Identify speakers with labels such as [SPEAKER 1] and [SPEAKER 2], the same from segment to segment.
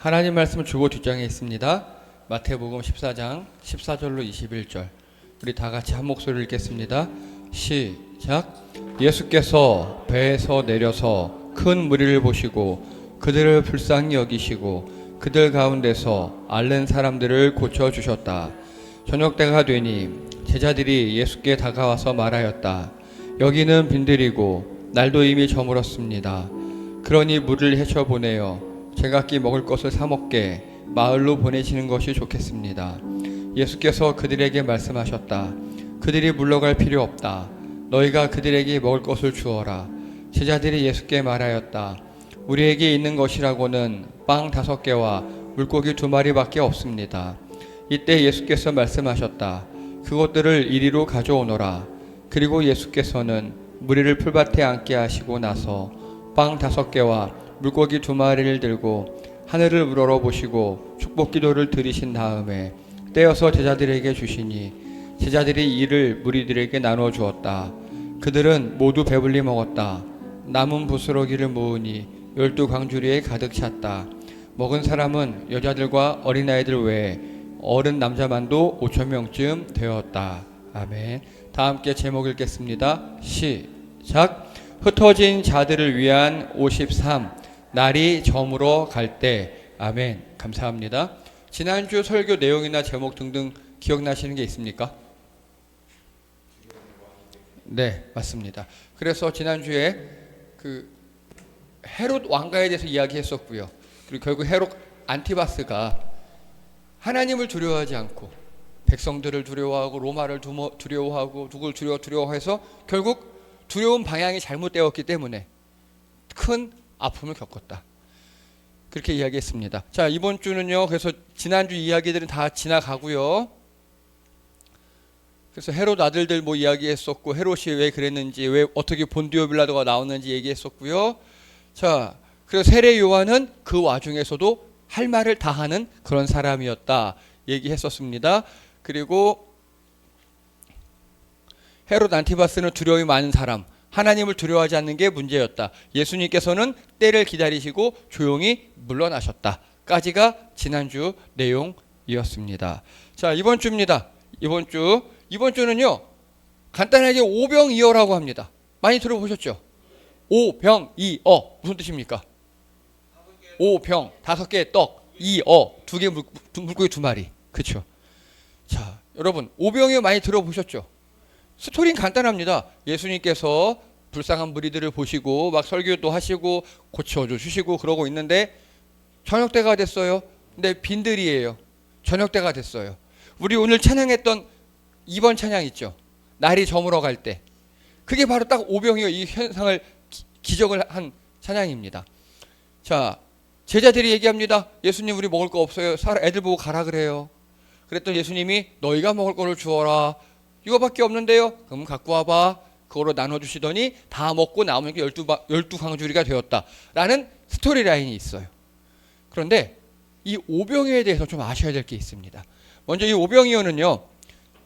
[SPEAKER 1] 하나님 말씀은 주보 뒷장에 있습니다. 마태복음 14장 14절로 21절. 우리 다 같이 한 목소리를 읽겠습니다. 시작. 예수께서 배에서 내려서 큰 무리를 보시고 그들을 불쌍히 여기시고 그들 가운데서 앓는 사람들을 고쳐주셨다. 저녁 때가 되니 제자들이 예수께 다가와서 말하였다. 여기는 빈들이고 날도 이미 저물었습니다. 그러니 물을 헤쳐보내어 제각기 먹을 것을 사 먹게 마을로 보내시는 것이 좋겠습니다. 예수께서 그들에게 말씀하셨다. 그들이 물러갈 필요 없다. 너희가 그들에게 먹을 것을 주어라. 제자들이 예수께 말하였다. 우리에게 있는 것이라고는 빵 5개와 물고기 2마리밖에 없습니다. 이때 예수께서 말씀하셨다. 그것들을 이리로 가져오너라. 그리고 예수께서는 무리를 풀밭에 앉게 하시고 나서 빵 5개와 물고기 2마리를 들고 하늘을 우러러 보시고 축복 기도를 드리신 다음에 떼어서 제자들에게 주시니 제자들이 이를 무리들에게 나눠 주었다. 그들은 모두 배불리 먹었다. 남은 부스러기를 모으니 12광주리에 가득 찼다. 먹은 사람은 여자들과 어린아이들 외에 어른 남자만도 5,000명쯤 되었다. 아멘. 다 함께 제목 읽겠습니다. 시작. 흩어진 자들을 위한 53 날이 저물어 갈 때. 아멘. 감사합니다. 지난주 설교 내용이나 제목 등등 기억나시는 게 있습니까? 네, 맞습니다. 그래서 지난주에 그 헤롯 왕가에 대해서 이야기했었고요. 그리고 결국 헤롯 안티바스가 하나님을 두려워하지 않고 백성들을 두려워하고 로마를 두려워하고 누굴 두려워해서 결국 두려운 방향이 잘못되었기 때문에 큰 아픔을 겪었다. 그렇게 이야기했습니다. 자, 이번 주는요. 그래서 지난주 이야기들은 다 지나가고요. 그래서 헤롯 아들들 뭐 이야기했었고 헤롯이 왜 그랬는지 왜 어떻게 본디오 빌라도가 나오는지 얘기했었고요. 자, 그래서 세례 요한은 그 와중에서도 할 말을 다 하는 그런 사람이었다 얘기했었습니다. 그리고 헤롯 안티바스는 두려움이 많은 사람, 하나님을 두려워하지 않는 게 문제였다. 예수님께서는 때를 기다리시고 조용히 물러나셨다. 까지가 지난주 내용이었습니다. 자, 이번 주입니다. 이번 주는요. 간단하게 오병이어라고 합니다. 많이 들어보셨죠? 오병이어 무슨 뜻입니까? 오병 5개의 떡, 이어 2개 물고기 2마리. 그렇죠? 자, 여러분 오병이어 많이 들어보셨죠? 스토리는 간단합니다. 예수님께서 불쌍한 무리들을 보시고 막 설교도 하시고 고쳐주시고 그러고 있는데 저녁 때가 됐어요. 근데 빈들이에요. 저녁 때가 됐어요. 우리 오늘 찬양했던 2번 찬양 있죠. 날이 저물어 갈 때. 그게 바로 딱 오병이어 이 현상을 기적을 한 찬양입니다. 자, 제자들이 얘기합니다. 예수님 우리 먹을 거 없어요. 애들 보고 가라 그래요. 그랬더니 예수님이 너희가 먹을 거를 주어라. 이거밖에 없는데요. 그럼 갖고 와봐. 그거로 나눠주시더니 다 먹고 남은 게 12광주리가 되었다. 라는 스토리 라인이 있어요. 그런데 이 오병이어에 대해서 좀 아셔야 될 게 있습니다. 먼저 이 오병이어는요.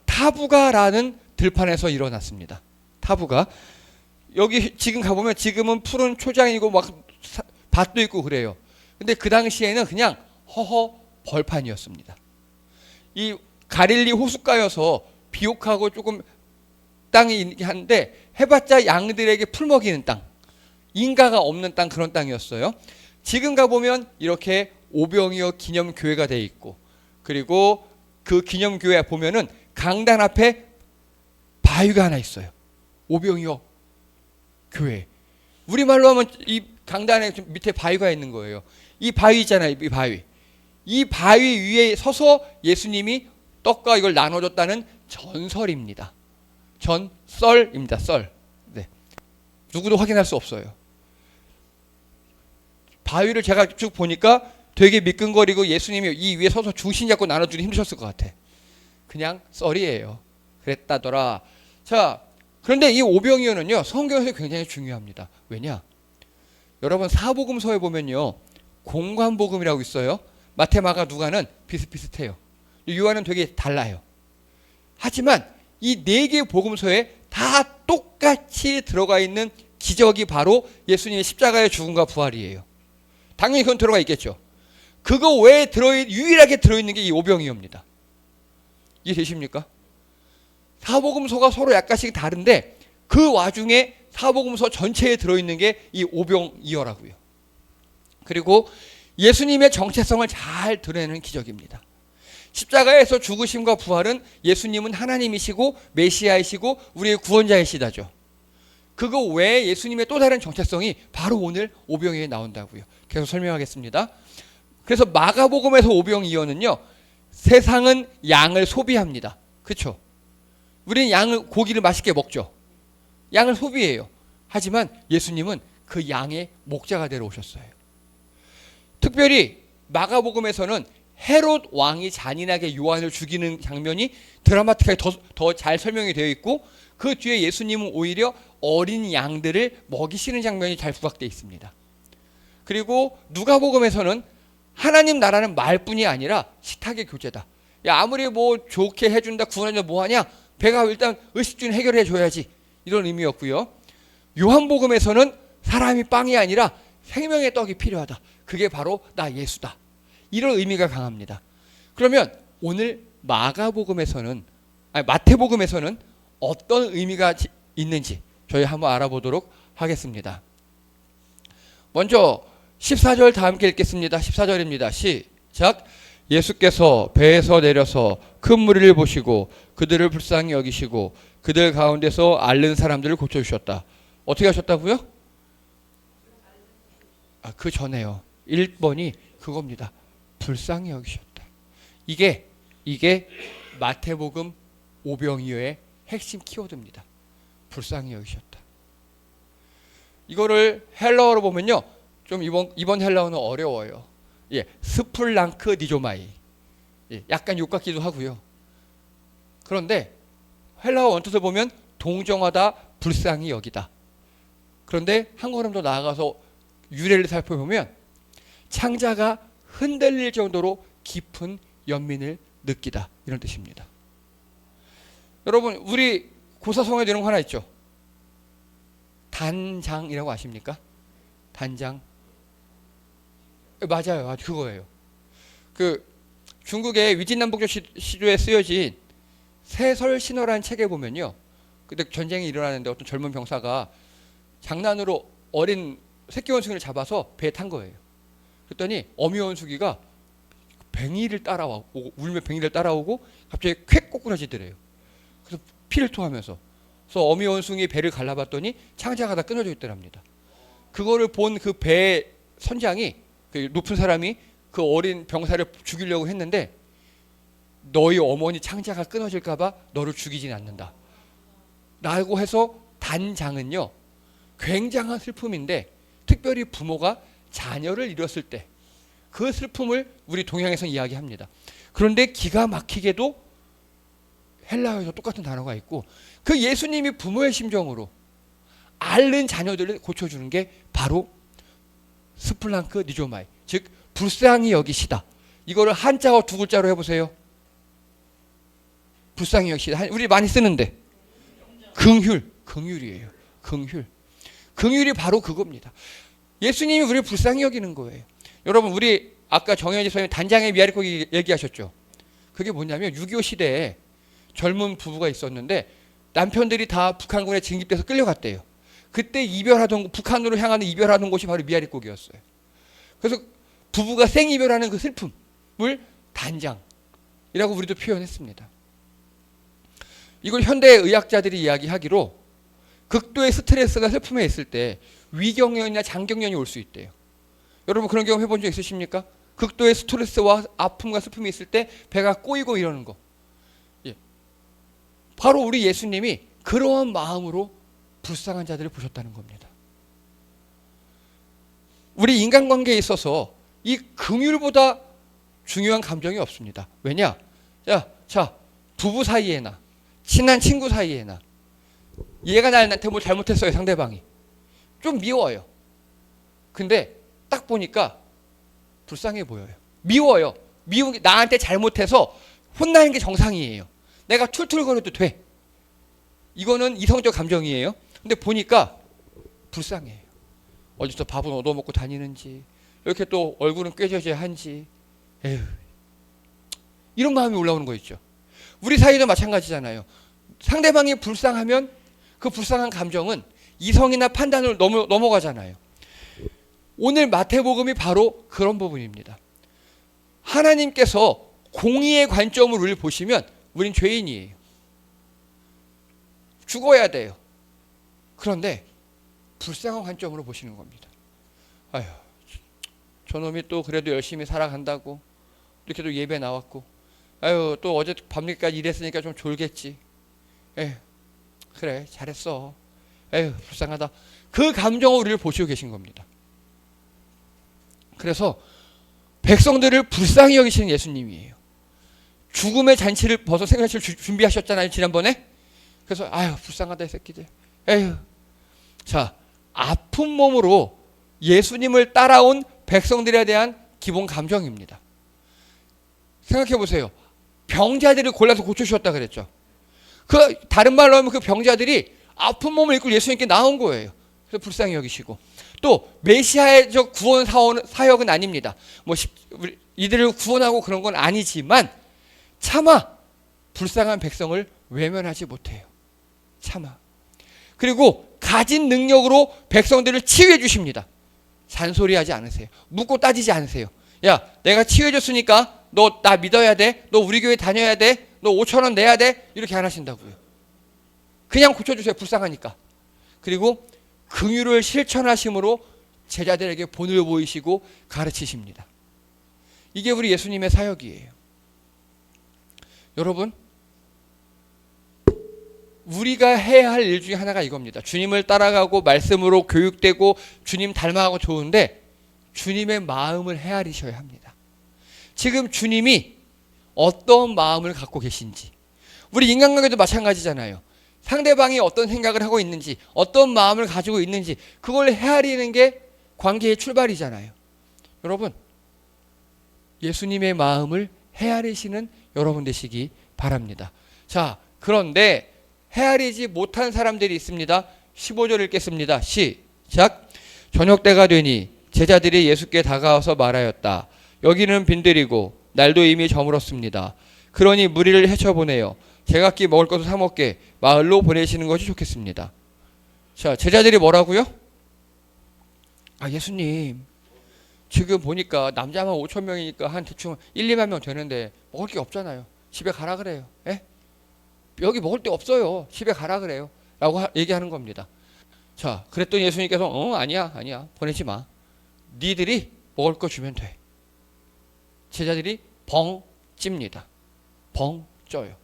[SPEAKER 1] 타부가라는 들판에서 일어났습니다. 타부가. 여기 지금 가보면 지금은 푸른 초장이고 막 밭도 있고 그래요. 근데 그 당시에는 그냥 허허 벌판이었습니다. 이 갈릴리 호숫가여서 비옥하고 조금 땅이 한데 해봤자 양들에게 풀 먹이는 땅, 인가가 없는 땅 그런 땅이었어요. 지금 가보면 이렇게 오병이어 기념교회가 돼 있고 그리고 그 기념교회 보면은 강단 앞에 바위가 하나 있어요. 오병이어 교회. 우리말로 하면 이 강단에 밑에 바위가 있는 거예요. 이 바위 있잖아요. 이 바위. 이 바위 위에 서서 예수님이 떡과 이걸 나눠줬다는 전설입니다. 전설입니다. 썰. 네. 누구도 확인할 수 없어요. 바위를 제가 쭉 보니까 되게 미끈거리고 예수님이 이 위에 서서 중심 잡고 나눠주기 힘드셨을 것 같아. 그냥 썰이에요. 그랬다더라. 자, 그런데 이 오병이어는요. 성경에서 굉장히 중요합니다. 왜냐? 여러분 사복음서에 보면요. 공관복음이라고 있어요. 마태, 마가, 누가는 비슷비슷해요. 요한은 되게 달라요. 하지만 이 4개 복음서에 다 똑같이 들어가 있는 기적이 바로 예수님의 십자가의 죽음과 부활이에요. 당연히 그건 들어가 있겠죠. 그거 외에 유일하게 들어있는 게 이 오병이어입니다. 이해되십니까? 사복음서가 서로 약간씩 다른데 그 와중에 사복음서 전체에 들어있는 게 이 오병이어라고요. 그리고 예수님의 정체성을 잘 드러내는 기적입니다. 십자가에서 죽으심과 부활은 예수님은 하나님이시고 메시아이시고 우리의 구원자이시다죠. 그거 외에 예수님의 또 다른 정체성이 바로 오늘 오병이어에 나온다고요. 계속 설명하겠습니다. 그래서 마가복음에서 오병이어는요, 세상은 양을 소비합니다. 그렇죠? 우리는 고기를 맛있게 먹죠. 양을 소비해요. 하지만 예수님은 그 양의 목자가 되러 오셨어요. 특별히 마가복음에서는 헤롯 왕이 잔인하게 요한을 죽이는 장면이 드라마틱하게 더 잘 설명이 되어 있고, 그 뒤에 예수님은 오히려 어린 양들을 먹이시는 장면이 잘 부각되어 있습니다. 그리고 누가복음에서는 하나님 나라는 말뿐이 아니라 식탁의 교제다. 야, 아무리 뭐 좋게 해준다, 구원해준다, 뭐하냐, 배가 일단 의식주는 해결해 줘야지, 이런 의미였고요. 요한복음에서는 사람이 빵이 아니라 생명의 떡이 필요하다. 그게 바로 나 예수다. 이런 의미가 강합니다. 그러면 오늘 마태복음에서는 어떤 의미가 있는지 저희 한번 알아보도록 하겠습니다. 먼저 14절 다 함께 읽겠습니다. 14절입니다. 시작. 예수께서 배에서 내려서 큰 무리를 보시고 그들을 불쌍히 여기시고 그들 가운데서 앓는 사람들을 고쳐주셨다. 어떻게 하셨다고요? 그 전에요. 1번이 그겁니다. 불쌍히 여기셨다. 이게 마태복음 오병이어의 핵심 키워드입니다. 불쌍히 여기셨다. 이거를 헬라어로 보면요, 좀 이번 헬라어는 어려워요. 스플랑크 니조마이. 약간 욕 같기도 하고요. 그런데 헬라어 원뜻을 보면 동정하다, 불쌍히 여기다. 그런데 한 걸음 더 나아가서 유래를 살펴보면 창자가 흔들릴 정도로 깊은 연민을 느끼다, 이런 뜻입니다. 여러분, 우리 고사성어에 이런 거 하나 있죠. 단장이라고 아십니까? 단장. 맞아요. 그거예요. 그 중국의 위진남북조 시조에 쓰여진 세설신어라는 책에 보면요, 그때 전쟁이 일어나는데 어떤 젊은 병사가 장난으로 어린 새끼 원숭이를 잡아서 배에 탄 거예요. 그랬더니 어미 원숭이가 뱅이를 따라오고, 울며 뱅이를 따라오고 갑자기 쾌 꼬꾸라지더래요. 그래서 피를 토하면서. 그래서 어미 원숭이 배를 갈라봤더니 창자가 다 끊어져 있더랍니다. 그거를 본 그 배 선장이, 그 높은 사람이 그 어린 병사를 죽이려고 했는데, 너희 어머니 창자가 끊어질까봐 너를 죽이진 않는다 라고 해서, 단장은요 굉장한 슬픔인데, 특별히 부모가 자녀를 잃었을 때 그 슬픔을 우리 동양에서 이야기합니다. 그런데 기가 막히게도 헬라어에서 똑같은 단어가 있고, 그 예수님이 부모의 심정으로 앓는 자녀들을 고쳐주는 게 바로 스플랑크 니조마이, 즉 불쌍히 여기시다. 이거를 한자어 두 글자로 해보세요. 불쌍히 여기시다. 우리 많이 쓰는데 긍휼이에요. 긍휼이 바로 그겁니다. 예수님이 우리를 불쌍히 여기는 거예요. 여러분, 우리 아까 정현지 선생님 단장의 미아리고기 얘기하셨죠. 그게 뭐냐면 6.25 시대에 젊은 부부가 있었는데 남편들이 다 북한군에 징집돼서 끌려갔대요. 그때 북한으로 향하는 이별하던 곳이 바로 미아리고기였어요. 그래서 부부가 생이별하는 그 슬픔을 단장이라고 우리도 표현했습니다. 이걸 현대 의학자들이 이야기하기로 극도의 스트레스가 슬픔에 있을 때 위경련이나 장경련이 올 수 있대요. 여러분, 그런 경험 해본 적 있으십니까? 극도의 스트레스와 아픔과 슬픔이 있을 때 배가 꼬이고 이러는 거. 바로 우리 예수님이 그러한 마음으로 불쌍한 자들을 보셨다는 겁니다. 우리 인간관계에 있어서 이 긍휼보다 중요한 감정이 없습니다. 왜냐? 자, 부부 사이에나 친한 친구 사이에나 얘가 나한테 뭐 잘못했어요. 상대방이 좀 미워요. 근데 딱 보니까 불쌍해 보여요. 미워요. 미운 게, 나한테 잘못해서 혼나는 게 정상이에요. 내가 툴툴거려도 돼. 이거는 이성적 감정이에요. 근데 보니까 불쌍해요. 어디서 밥은 얻어먹고 다니는지, 이렇게 또 얼굴은 꾀져져야 한지, 에휴, 이런 마음이 올라오는 거 있죠. 우리 사이도 마찬가지잖아요. 상대방이 불쌍하면 그 불쌍한 감정은 이성이나 판단을 넘어가잖아요. 오늘 마태복음이 바로 그런 부분입니다. 하나님께서 공의의 관점으로 우리를 보시면 우린 죄인이에요. 죽어야 돼요. 그런데 불쌍한 관점으로 보시는 겁니다. 아휴, 저놈이 또 그래도 열심히 살아간다고 이렇게도 예배 나왔고, 아유 또 어제 밤늦게까지 일했으니까 좀 졸겠지. 에휴, 그래 잘했어. 에휴 불쌍하다. 그 감정으로 우리를 보시고 계신 겁니다. 그래서 백성들을 불쌍히 여기시는 예수님이에요. 죽음의 잔치를 벌써 생잔치를 준비하셨잖아요 지난번에. 그래서 아유 불쌍하다 이 새끼들. 에휴. 자, 아픈 몸으로 예수님을 따라온 백성들에 대한 기본 감정입니다. 생각해 보세요. 병자들을 골라서 고쳐주셨다 그랬죠. 그 다른 말로 하면 그 병자들이 아픈 몸을 입고 예수님께 나온 거예요. 그래서 불쌍히 여기시고, 또 메시아의 저 구원 사역은 아닙니다. 뭐 이들을 구원하고 그런 건 아니지만 차마 불쌍한 백성을 외면하지 못해요. 차마. 그리고 가진 능력으로 백성들을 치유해 주십니다. 잔소리하지 않으세요. 묻고 따지지 않으세요. 야, 내가 치유해 줬으니까 너 나 믿어야 돼. 너 우리 교회 다녀야 돼. 너 5,000원 내야 돼. 이렇게 안 하신다고요. 그냥 고쳐주세요. 불쌍하니까. 그리고 긍휼을 실천하심으로 제자들에게 본을 보이시고 가르치십니다. 이게 우리 예수님의 사역이에요. 여러분, 우리가 해야 할 일 중에 하나가 이겁니다. 주님을 따라가고 말씀으로 교육되고 주님 닮아가고 좋은데 주님의 마음을 헤아리셔야 합니다. 지금 주님이 어떤 마음을 갖고 계신지, 우리 인간관계도 마찬가지잖아요. 상대방이 어떤 생각을 하고 있는지, 어떤 마음을 가지고 있는지 그걸 헤아리는 게 관계의 출발이잖아요. 여러분, 예수님의 마음을 헤아리시는 여러분 되시기 바랍니다. 자, 그런데 헤아리지 못한 사람들이 있습니다. 15절 읽겠습니다. 시작. 저녁 때가 되니 제자들이 예수께 다가와서 말하였다. 여기는 빈들이고 날도 이미 저물었습니다. 그러니 무리를 헤쳐보내요. 제각기 먹을 것을 사 먹게 마을로 보내시는 것이 좋겠습니다. 자, 제자들이 뭐라고요? 아, 예수님, 지금 보니까 남자만 5,000명이니까 한 대충 1, 2만 명 되는데 먹을 게 없잖아요. 집에 가라 그래요. 에? 여기 먹을 데 없어요. 집에 가라 그래요. 라고 얘기하는 겁니다. 자, 그랬더니 예수님께서 아니야 보내지 마. 니들이 먹을 거 주면 돼. 제자들이 벙 찝니다. 벙 쪄요.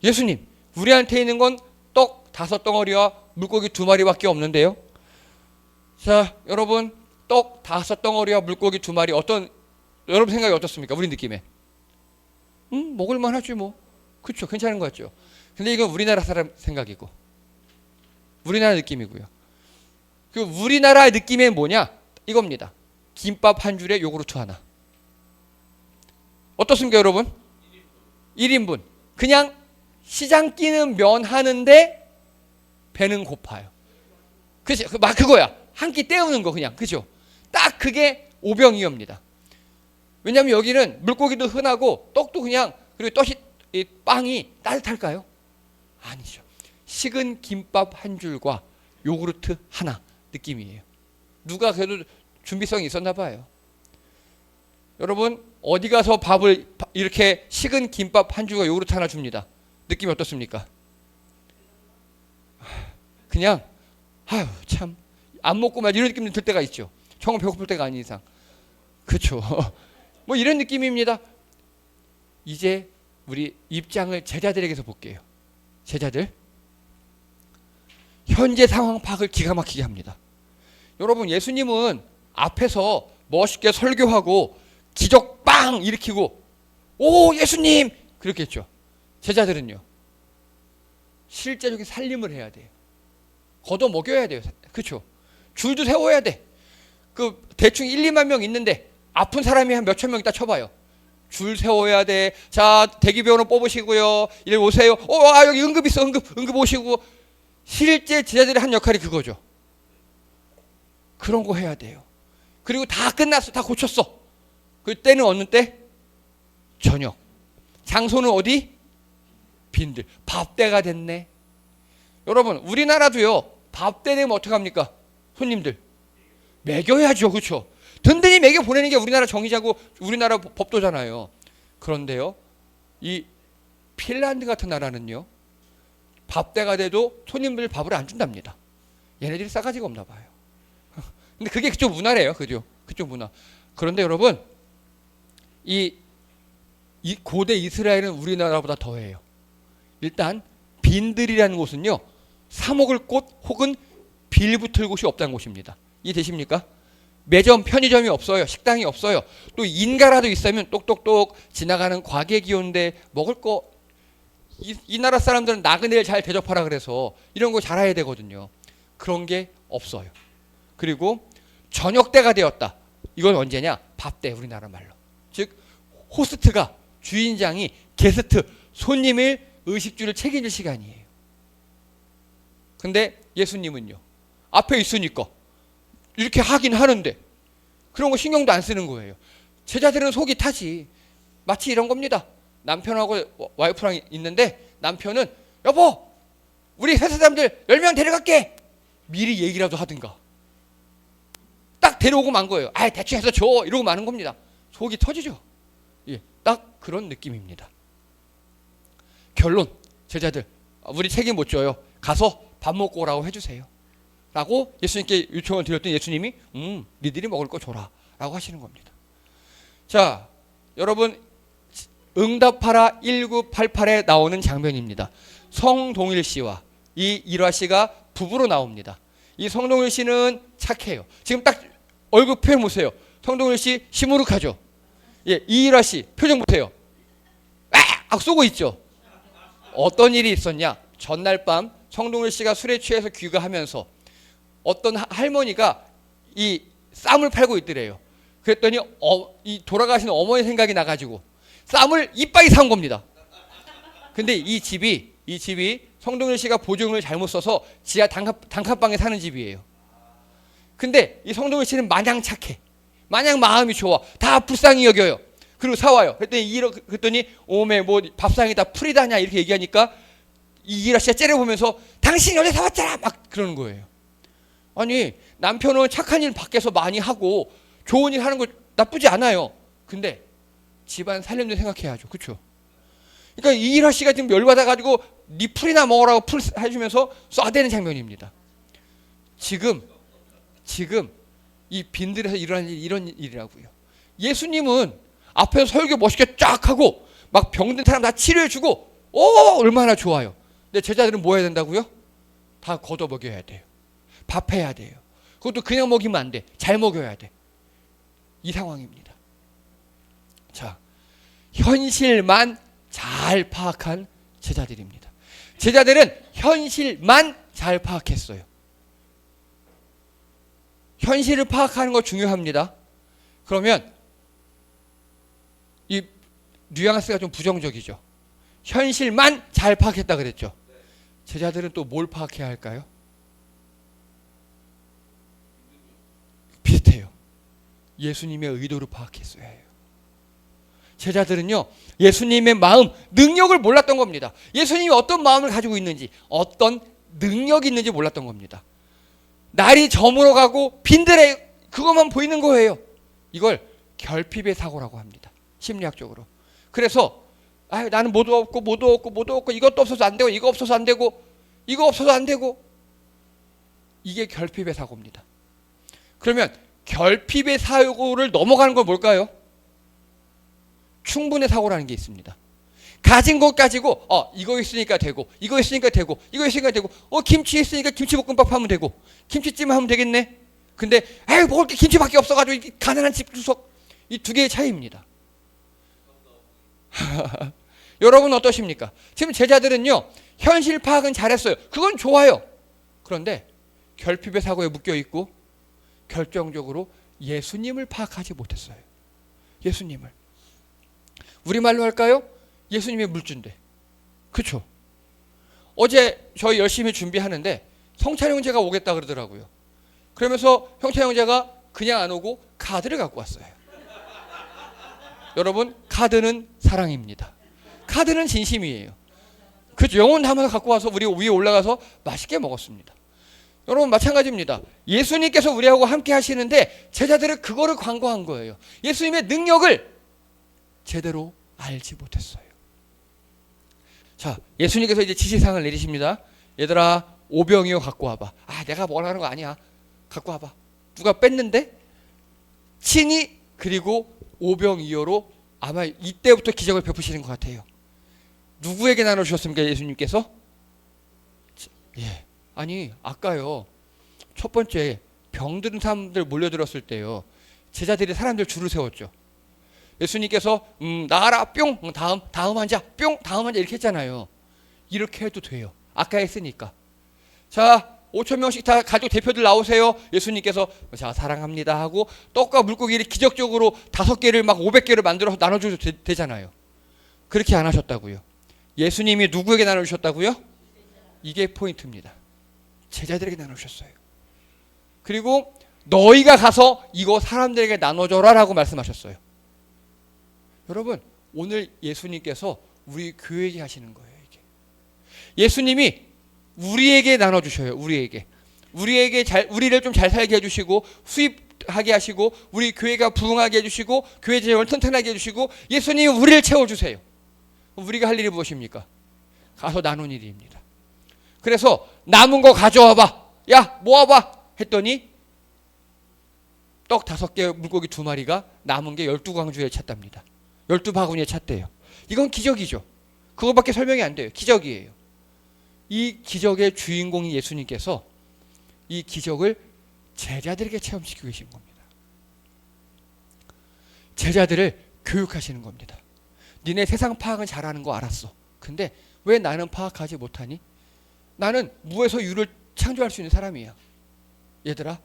[SPEAKER 1] 예수님, 우리한테 있는 건 떡 5덩어리와 물고기 2마리밖에 없는데요. 자, 여러분, 떡 5덩어리와 물고기 2마리 여러분 생각이 어떻습니까? 우리 느낌에 먹을만 하지 뭐. 그렇죠, 괜찮은 것 같죠. 근데 이건 우리나라 사람 생각이고 우리나라 느낌이고요. 그 우리나라 느낌이 뭐냐? 이겁니다. 김밥 한 줄에 요구르트 하나. 어떻습니까 여러분? 1인분. 그냥 시장 끼는 면 하는데 배는 고파요. 그치? 막 그거야. 한 끼 때우는 거 그냥. 그죠? 딱 그게 오병이어입니다. 왜냐하면 여기는 물고기도 흔하고 떡도 그냥, 그리고 이 빵이 따뜻할까요? 아니죠. 식은 김밥 한 줄과 요구르트 하나 느낌이에요. 누가 그래도 준비성이 있었나 봐요. 여러분, 어디 가서 밥을 이렇게 식은 김밥 한 줄과 요구르트 하나 줍니다. 느낌이 어떻습니까? 그냥 아유 참 안 먹고 말 이런 느낌 들 때가 있죠. 정말 배고플 때가 아닌 이상. 그렇죠. 뭐 이런 느낌입니다. 이제 우리 입장을 제자들에게서 볼게요. 제자들, 현재 상황 파악을 기가 막히게 합니다. 여러분, 예수님은 앞에서 멋있게 설교하고 기적 빵 일으키고 오 예수님 그렇게 했죠. 제자들은요, 실제적인 살림을 해야 돼요. 걷어 먹여야 돼요. 그렇죠. 줄도 세워야 돼. 그 대충 1, 2만 명 있는데 아픈 사람이 한 몇천 명 있다 쳐봐요. 줄 세워야 돼. 자, 대기병원 뽑으시고요. 이리 오세요. 여기 응급 있어. 응급 오시고. 실제 제자들이 한 역할이 그거죠. 그런 거 해야 돼요. 그리고 다 끝났어. 다 고쳤어. 그때는 어느 때? 저녁. 장소는 어디? 빈들. 밥때가 됐네. 여러분 우리나라도요. 밥때 되면 어떡합니까? 손님들 먹여야죠. 그렇죠? 든든히 먹여 보내는 게 우리나라 정의자고 우리나라 법도잖아요. 그런데요. 이 핀란드 같은 나라는요. 밥때가 돼도 손님들 밥을 안 준답니다. 얘네들이 싸가지가 없나 봐요. 근데 그게 그쪽 문화래요. 그죠? 그쪽 문화. 그런데 여러분 이 고대 이스라엘은 우리나라보다 더해요. 일단 빈들이라는 곳은요. 사 먹을 곳 혹은 빌붙을 곳이 없다는 곳입니다. 이해되십니까? 매점, 편의점이 없어요. 식당이 없어요. 또 인가라도 있으면 똑똑똑 지나가는 과객이 오는데 먹을 거 이 나라 사람들은 나그네를 잘 대접하라 그래서 이런 거 잘해야 되거든요. 그런 게 없어요. 그리고 저녁 때가 되었다. 이건 언제냐? 밥 때 우리나라 말로. 즉 호스트가 주인장이 게스트 손님의 의식주를 책임질 시간이에요. 근데 예수님은요. 앞에 있으니까 이렇게 하긴 하는데 그런 거 신경도 안 쓰는 거예요. 제자들은 속이 타지. 마치 이런 겁니다. 남편하고 와이프랑 있는데 남편은 여보 우리 회사 사람들 10명 데려갈게. 미리 얘기라도 하든가. 딱 데려오고 만 거예요. 아 대충 해서 줘 이러고 마는 겁니다. 속이 터지죠. 예, 딱 그런 느낌입니다. 결론 제자들 우리 책임 못 져요. 가서 밥 먹고 오라고 해주세요. 라고 예수님께 요청을 드렸더니 예수님이 니들이 먹을 거 줘라 라고 하시는 겁니다. 자 여러분 응답하라 1988에 나오는 장면입니다. 성동일 씨와 이 일화 씨가 부부로 나옵니다. 이 성동일 씨는 착해요. 지금 딱 얼굴 표현 보세요. 성동일 씨 시무룩하죠. 예, 이일화 씨 표정 보세요. 악 쏘고 있죠. 어떤 일이 있었냐? 전날 밤 성동일 씨가 술에 취해서 귀가하면서 어떤 할머니가 이 쌈을 팔고 있더래요. 그랬더니 이 돌아가신 어머니 생각이 나가지고 쌈을 이빠이 사온 겁니다. 근데 이 집이 성동일 씨가 보증을 잘못 써서 지하 단칸방에 사는 집이에요. 근데 이 성동일 씨는 마냥 착해. 마냥 마음이 좋아. 다 불쌍히 여겨요. 그리고 사와요. 그랬더니 오메 뭐 밥상이 다 풀이다냐 이렇게 얘기하니까 이일화 씨가 째려보면서 당신 어제 사왔잖아 막 그러는 거예요. 아니 남편은 착한 일 밖에서 많이 하고 좋은 일 하는 거 나쁘지 않아요. 근데 집안 살림도 생각해야죠. 그렇죠? 그러니까 이일화 씨가 지금 열받아가지고 니 풀이나 먹으라고 풀 해주면서 쏴대는 장면입니다. 지금 이 빈들에서 일어나는 일 이런 일이라고요. 예수님은 앞에서 설교 멋있게 쫙 하고 막 병든 사람 다 치료해주고 얼마나 좋아요. 근데 제자들은 뭐 해야 된다고요? 다 걷어 먹여야 돼요. 밥해야 돼요. 그것도 그냥 먹이면 안 돼. 잘 먹여야 돼. 이 상황입니다. 자, 현실만 잘 파악한 제자들입니다. 제자들은 현실만 잘 파악했어요. 현실을 파악하는 거 중요합니다. 그러면 이 뉘앙스가 좀 부정적이죠. 현실만 잘 파악했다 그랬죠. 제자들은 또 뭘 파악해야 할까요? 비슷해요. 예수님의 의도를 파악했어야 해요. 제자들은요. 예수님의 마음, 능력을 몰랐던 겁니다. 예수님이 어떤 마음을 가지고 있는지, 어떤 능력이 있는지 몰랐던 겁니다. 날이 저물어 가고 빈들에 그것만 보이는 거예요. 이걸 결핍의 사고라고 합니다. 심리학적으로. 그래서 나는 뭐도 없고 이것도 없어서 안 되고 이거 없어서 안 되고 이거 없어서 안 되고 이게 결핍의 사고입니다. 그러면 결핍의 사고를 넘어가는 건 뭘까요? 충분의 사고라는 게 있습니다. 가진 것 가지고 이거 있으니까 되고 이거 있으니까 되고 이거 있으니까 되고 김치 있으니까 김치볶음밥 하면 되고 김치찜 하면 되겠네. 근데 먹을 게 김치밖에 없어가지고 가난한 집 주석 이 두 개의 차이입니다. 여러분 어떠십니까? 지금 제자들은요 현실 파악은 잘했어요. 그건 좋아요. 그런데 결핍의 사고에 묶여 있고 결정적으로 예수님을 파악하지 못했어요. 예수님을 우리말로 할까요? 예수님의 물주인데. 그렇죠? 어제 저희 열심히 준비하는데 성찬 형제가 오겠다 그러더라고요. 그러면서 형찬 형제가 그냥 안 오고 카드를 갖고 왔어요. 여러분 카드는 사랑입니다. 카드는 진심이에요. 그렇죠. 영혼 담아서 갖고 와서 우리 위에 올라가서 맛있게 먹었습니다. 여러분 마찬가지입니다. 예수님께서 우리하고 함께 하시는데 제자들은 그거를 광고한 거예요. 예수님의 능력을 제대로 알지 못했어요. 자, 예수님께서 이제 지시사항을 내리십니다. 얘들아, 오병이어 갖고 와봐. 아, 내가 뭐라는 거 아니야. 갖고 와봐. 누가 뺐는데? 친히 그리고 오병이어로 아마 이때부터 기적을 베푸시는 것 같아요. 누구에게 나눠주셨습니까? 예수님께서? 예. 아니, 아까요. 첫 번째 병든 사람들 몰려들었을 때요. 제자들이 사람들 줄을 세웠죠. 예수님께서 나가라 뿅 다음 환자 뿅 다음 환자 이렇게 했잖아요. 이렇게 해도 돼요. 아까 했으니까. 자, 5,000명씩 다 가족 대표들 나오세요. 예수님께서 자, 사랑합니다 하고 떡과 물고기를 기적적으로 5개를 막 500개를 만들어서 나눠줘도 되잖아요. 그렇게 안 하셨다고요. 예수님이 누구에게 나눠주셨다고요? 이게 포인트입니다. 제자들에게 나누셨어요. 그리고 너희가 가서 이거 사람들에게 나눠줘라 라고 말씀하셨어요. 여러분, 오늘 예수님께서 우리 교회에게 하시는 거예요. 이게 예수님이 우리에게 나눠주셔요. 우리에게 우리를 좀 잘 살게 해주시고 수입하게 하시고 우리 교회가 부흥하게 해주시고 교회 재정을 튼튼하게 해주시고 예수님이 우리를 채워주세요. 우리가 할 일이 무엇입니까? 가서 나눈 일입니다. 그래서 남은 거 가져와봐. 야, 모아봐 했더니 떡 5개 물고기 2마리가 남은 게 12광주에 찼답니다. 12바구니에 찼대요. 이건 기적이죠. 그거밖에 설명이 안 돼요. 기적이에요. 이 기적의 주인공이 예수님께서 이 기적을 제자들에게 체험시키고 계신 겁니다. 제자들을 교육하시는 겁니다. 니네 세상 파악은 잘하는 거 알았어. 근데 왜 나는 파악하지 못하니? 나는 무에서 유를 창조할 수 있는 사람이야. 얘들아,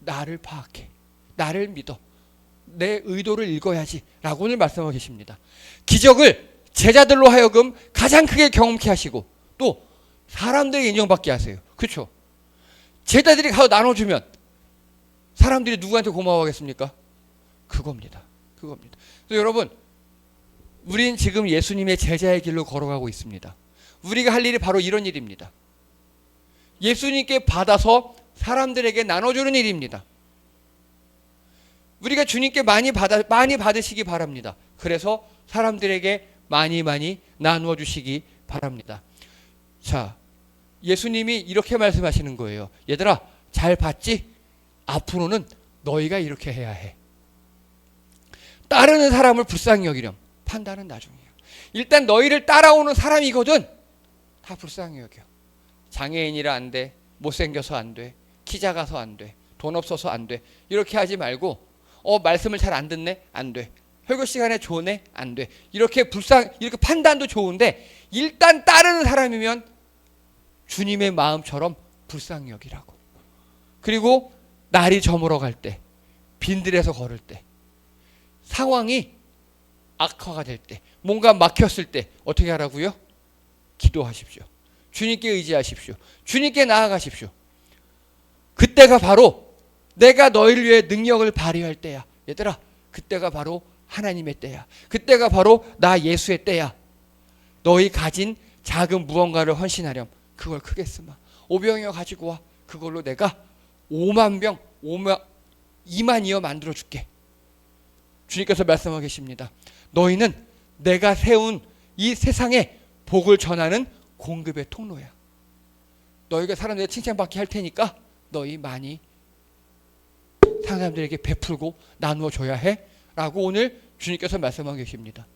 [SPEAKER 1] 나를 파악해. 나를 믿어. 내 의도를 읽어야지 라고 오늘 말씀하고 계십니다. 기적을 제자들로 하여금 가장 크게 경험케 하시고 또 사람들에게 인정받게 하세요. 그렇죠? 제자들이 가서 나눠주면 사람들이 누구한테 고마워하겠습니까? 그겁니다. 그래서 여러분, 우린 지금 예수님의 제자의 길로 걸어가고 있습니다. 우리가 할 일이 바로 이런 일입니다. 예수님께 받아서 사람들에게 나눠주는 일입니다. 우리가 주님께 많이 받으시기 바랍니다. 그래서 사람들에게 많이 나누어 주시기 바랍니다. 자, 예수님이 이렇게 말씀하시는 거예요. 얘들아, 잘 봤지? 앞으로는 너희가 이렇게 해야 해. 따르는 사람을 불쌍히 여기렴. 판단은 나중이야. 일단 너희를 따라오는 사람이거든 다 불쌍히 여겨. 장애인이라 안 돼. 못생겨서 안 돼. 키 작아서 안 돼. 돈 없어서 안 돼. 이렇게 하지 말고 말씀을 잘 안 듣네? 안 돼. 설교 시간에 좋네? 안 돼. 이렇게 판단도 좋은데 일단 따르는 사람이면 주님의 마음처럼 불쌍히 여기라고. 그리고 날이 저물어 갈 때, 빈들에서 걸을 때, 상황이 악화가 될 때, 뭔가 막혔을 때 어떻게 하라고요? 기도하십시오. 주님께 의지하십시오. 주님께 나아가십시오. 그때가 바로 내가 너희를 위해 능력을 발휘할 때야. 얘들아, 그때가 바로 하나님의 때야. 그때가 바로 나 예수의 때야. 너희 가진 작은 무언가를 헌신하렴. 그걸 크게 쓰마. 5병이어 가지고 와. 그걸로 내가 5만 2만이어 만들어줄게. 주님께서 말씀하고 계십니다. 너희는 내가 세운 이 세상에 복을 전하는 공급의 통로야. 너희가 사람들에게 칭찬받게 할 테니까 너희 많이 사람들에게 베풀고 나누어 줘야 해 라고 오늘 주님께서 말씀하고 계십니다.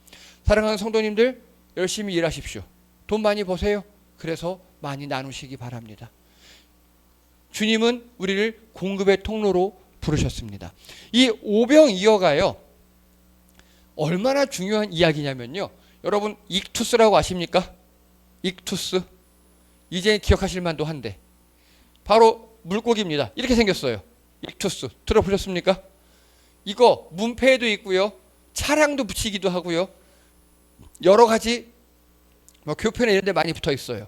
[SPEAKER 1] 사랑하는 성도님들, 열심히 일하십시오. 돈 많이 버세요. 그래서 많이 나누시기 바랍니다. 주님은 우리를 공급의 통로로 부르셨습니다. 이 오병이어가요, 얼마나 중요한 이야기냐면요, 여러분 익투스라고 아십니까? 익투스. 이제 기억하실 만도 한데 바로 물고기입니다. 이렇게 생겼어요. 익투스 들어보셨습니까? 이거 문패에도 있고요, 차량도 붙이기도 하고요, 여러 가지 교편에 이런 데 많이 붙어 있어요.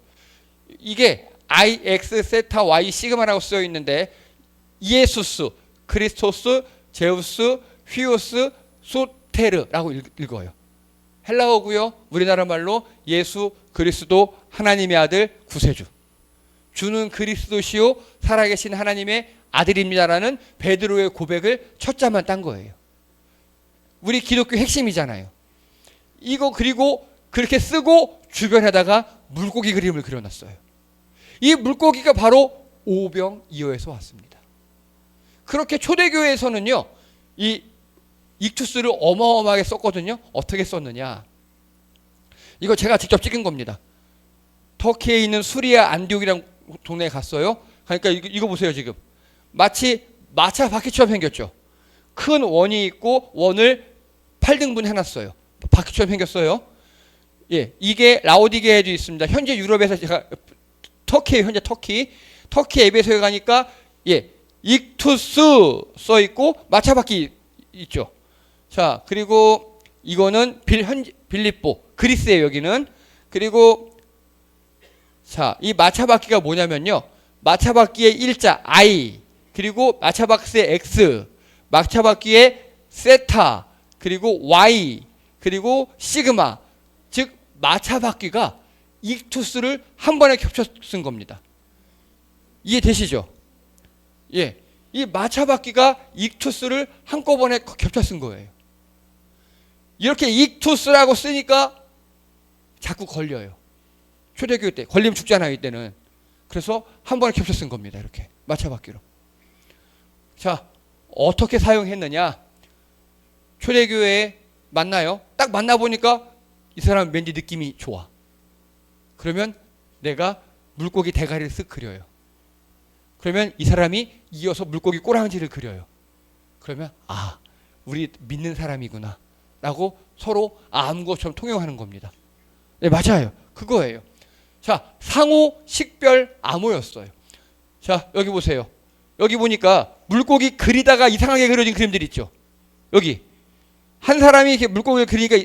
[SPEAKER 1] 이게 IX 세타 Y 시그마라고 쓰여 있는데 이에수스, 크리스토스, 제우스, 휘오스, 소테르라고 읽어요. 헬라어고요. 우리나라 말로 예수 그리스도 하나님의 아들 구세주. 주는 그리스도시요 살아계신 하나님의 아들입니다라는 베드로의 고백을 첫 자만 딴 거예요. 우리 기독교 핵심이잖아요. 이거 그리고 그렇게 쓰고 주변에다가 물고기 그림을 그려놨어요. 이 물고기가 바로 오병이어에서 왔습니다. 그렇게 초대교회에서는요, 이 익투스를 어마어마하게 썼거든요. 어떻게 썼느냐? 이거 제가 직접 찍은 겁니다. 터키에 있는 수리아 안디옥이라는 동네에 갔어요. 그러니까 이거 보세요. 지금 마치 마차 바퀴처럼 생겼죠. 큰 원이 있고 원을 8등분 해놨어요. 바퀴처럼 생겼어요. 예, 이게 라오디게에도 있습니다. 현재 유럽에서 제가 터키에 현재 터키 에베소에 가니까 예, 익투스 써 있고 마차 바퀴 있죠. 자, 그리고 이거는 빌립보 그리스예요. 여기는. 그리고 자, 이 마차 바퀴가 뭐냐면요. 마차 바퀴의 일자 I, 그리고 마차 바퀴의 X, 마차 바퀴의 세타, 그리고 Y, 그리고 시그마. 즉 마차 바퀴가 익투스를 한 번에 겹쳐 쓴 겁니다. 이해되시죠? 예. 이 마차 바퀴가 익투스를 한꺼번에 겹쳐 쓴 거예요. 이렇게 익투스라고 쓰니까 자꾸 걸려요. 초대교회 때 걸리면 죽잖아요. 이때는. 그래서 한 번에 겹쳐 쓴 겁니다. 이렇게 마차 바퀴로. 자, 어떻게 사용했느냐? 초대교회에 만나요. 딱 만나보니까 이 사람 왠지 느낌이 좋아. 그러면 내가 물고기 대가리를 쓱 그려요. 그러면 이 사람이 이어서 물고기 꼬랑지를 그려요. 그러면 아, 우리 믿는 사람이구나 라고 서로 아는 것처럼 통용하는 겁니다. 네, 맞아요. 그거예요. 자, 상호 식별 암호였어요. 자, 여기 보세요. 여기 보니까 물고기 그리다가 이상하게 그려진 그림들 있죠. 여기 한 사람이 이렇게 물고기를 그리니까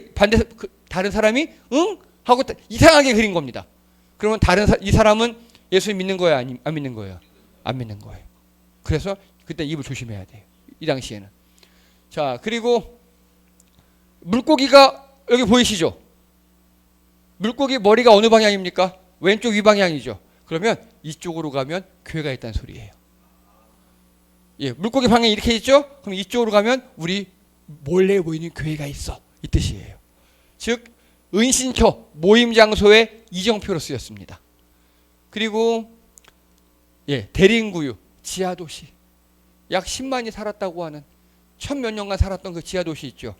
[SPEAKER 1] 다른 사람이 응? 하고 이상하게 그린 겁니다. 그러면 이 사람은 예수 믿는 거예요? 안 믿는 거예요? 안 믿는 거예요. 그래서 그때 입을 조심해야 돼요. 이 당시에는. 자, 그리고 물고기가 여기 보이시죠? 물고기 머리가 어느 방향입니까? 왼쪽 위 방향이죠. 그러면 이쪽으로 가면 교회가 있다는 소리예요. 예, 물고기 방향이 이렇게 있죠? 그럼 이쪽으로 가면 우리 몰래 보이는 교회가 있어. 이 뜻이에요. 즉 은신처 모임 장소의 이정표로 쓰였습니다. 그리고 예, 대림구유 지하도시 약 10만이 살았다고 하는 1000몇 년간 살았던 그 지하도시 있죠.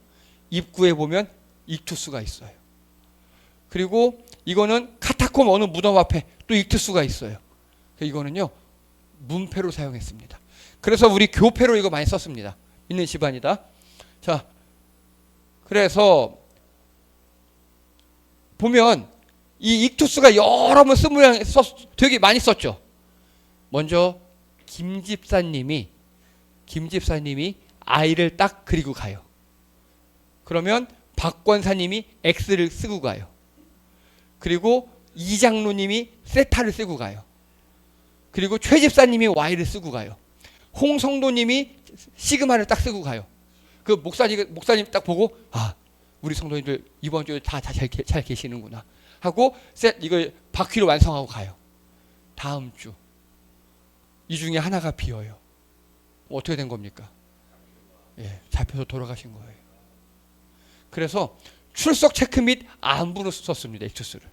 [SPEAKER 1] 입구에 보면 익투스가 있어요. 그리고 이거는 카타콤 어느 무덤 앞에 또 익투스가 있어요. 이거는요 문패로 사용했습니다. 그래서 우리 교패로 이거 많이 썼습니다. 있는 집안이다. 자, 그래서 보면 이 익투스가 여러 번 쓴 모양 되게 많이 썼죠. 먼저 김집사님이 I를 딱 그리고 가요. 그러면 박권사님이 X를 쓰고 가요. 그리고 이장로님이 세타를 쓰고 가요. 그리고 최집사님이 Y를 쓰고 가요. 홍성도님이 시그마를 딱 쓰고 가요. 그 목사님 딱 보고 아, 우리 성도님들 이번 주에 다 잘 계시는구나 하고 이걸 바퀴로 완성하고 가요. 다음 주 이 중에 하나가 비어요. 어떻게 된 겁니까? 예, 잡혀서 돌아가신 거예요. 그래서 출석 체크 및 안부로 썼습니다. 익투스를.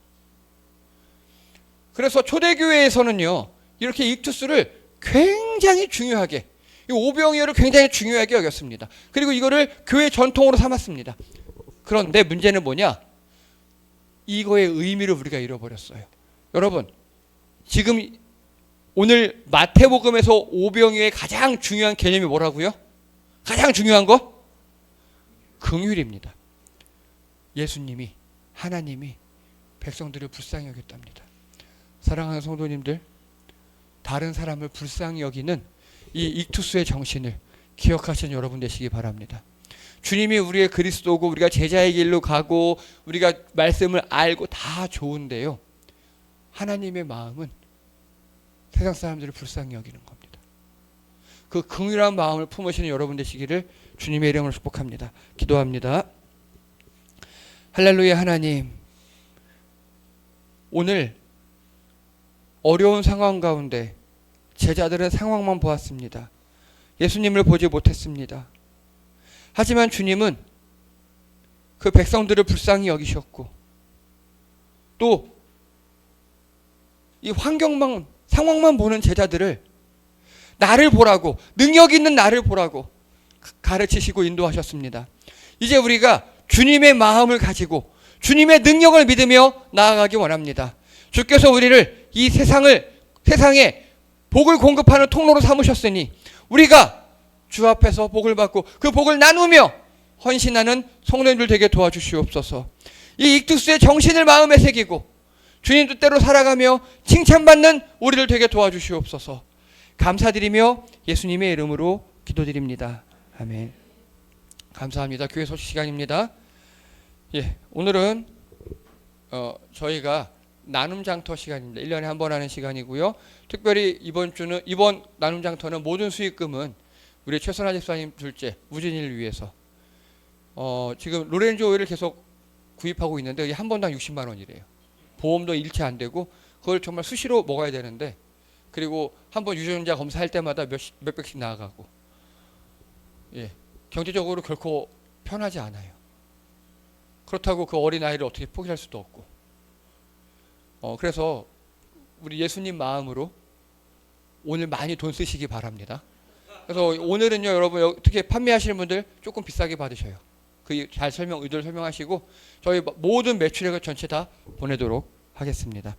[SPEAKER 1] 그래서 초대교회에서는요 이렇게 익투스를 굉장히 중요하게, 이 오병이어를 굉장히 중요하게 여겼습니다. 그리고 이거를 교회 전통으로 삼았습니다. 그런데 문제는 뭐냐? 이거의 의미를 우리가 잃어버렸어요. 여러분, 지금 오늘 마태복음에서 오병이어의 가장 중요한 개념이 뭐라고요? 가장 중요한 거? 긍휼입니다. 예수님이, 하나님이 백성들을 불쌍히 여겼답니다. 사랑하는 성도님들, 다른 사람을 불쌍히 여기는 이 익투스의 정신을 기억하시는 여러분 되시기 바랍니다. 주님이 우리의 그리스도고 우리가 제자의 길로 가고 우리가 말씀을 알고 다 좋은데요, 하나님의 마음은 세상 사람들을 불쌍히 여기는 겁니다. 그 긍휼한 마음을 품으시는 여러분 되시기를 주님의 이름으로 축복합니다. 기도합니다. 할렐루야. 하나님, 오늘 어려운 상황 가운데 제자들은 상황만 보았습니다. 예수님을 보지 못했습니다. 하지만 주님은 그 백성들을 불쌍히 여기셨고 또 이 환경만 상황만 보는 제자들을 나를 보라고, 능력 있는 나를 보라고 가르치시고 인도하셨습니다. 이제 우리가 주님의 마음을 가지고 주님의 능력을 믿으며 나아가기 원합니다. 주께서 우리를 이 세상에 복을 공급하는 통로로 삼으셨으니 우리가 주 앞에서 복을 받고 그 복을 나누며 헌신하는 성도님들 되게 도와주시옵소서. 이 익투스의 정신을 마음에 새기고 주님 뜻대로 살아가며 칭찬받는 우리를 되게 도와주시옵소서. 감사드리며 예수님의 이름으로 기도드립니다. 아멘. 감사합니다. 교회 소식 시간입니다. 오늘은 저희가 나눔 장터 시간입니다. 1년에 한 번 하는 시간이고요. 특별히 이번 나눔 장터는 모든 수익금은 우리 최선화 집사님 둘째 우진이를 위해서 지금 로렌즈 오일을 계속 구입하고 있는데 한 번당 60만 원이래요. 보험도 일치 안 되고 그걸 정말 수시로 먹어야 되는데, 그리고 한번 유전자 검사할 때마다 몇백씩 나아가고, 경제적으로 결코 편하지 않아요. 그렇다고 그 어린 아이를 어떻게 포기할 수도 없고, 그래서 우리 예수님 마음으로 오늘 많이 돈 쓰시기 바랍니다. 그래서 오늘은요, 여러분 특히 판매하시는 분들 조금 비싸게 받으셔요. 그 잘 의도를 설명하시고 저희 모든 매출액을 전체 다 보내도록 하겠습니다.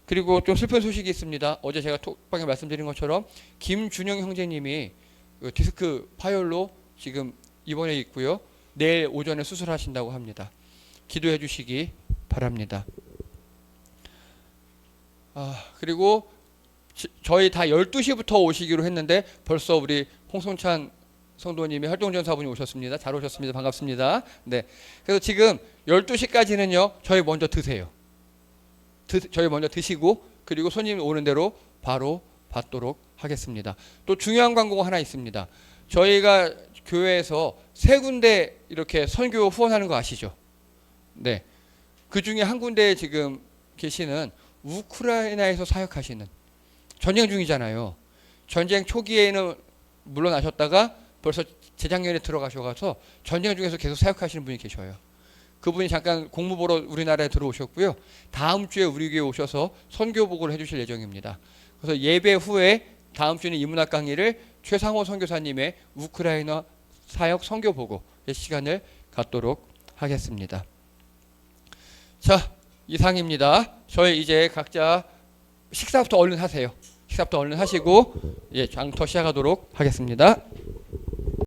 [SPEAKER 1] 그리고 좀 슬픈 소식이 있습니다. 어제 제가 톡방에 말씀드린 것처럼 김준영 형제님이 디스크 파열로 지금 입원해 있고요. 내일 오전에 수술하신다고 합니다. 기도해 주시기 바랍니다. 그리고 저희 다 12시부터 오시기로 했는데 벌써 우리 홍성찬 성도님이 활동전사분이 오셨습니다. 잘 오셨습니다. 반갑습니다. 네. 그래서 지금 12시까지는요, 저희 먼저 드세요. 저희 먼저 드시고, 그리고 손님 오는 대로 바로 받도록 하겠습니다. 또 중요한 광고가 하나 있습니다. 저희가 교회에서 3군데 이렇게 선교 후원하는 거 아시죠? 네. 그 중에 한 군데에 지금 계시는 우크라이나에서 사역하시는, 전쟁 중이잖아요. 전쟁 초기에는 물러나셨다가 벌써 재작년에 들어가셔서 전쟁 중에서 계속 사역하시는 분이 계셔요. 그분이 잠깐 공무 보러 우리나라에 들어오셨고요. 다음 주에 우리 교회 오셔서 선교복을 해주실 예정입니다. 그래서 예배 후에 다음 주는 인문학 강의를 최상호 선교사님의 우크라이나 사역 선교보고의 시간을 갖도록 하겠습니다. 자, 이상입니다. 저희 이제 각자 식사부터 얼른 하세요. 식사부터 얼른 하시고 장터 시작하도록 하겠습니다.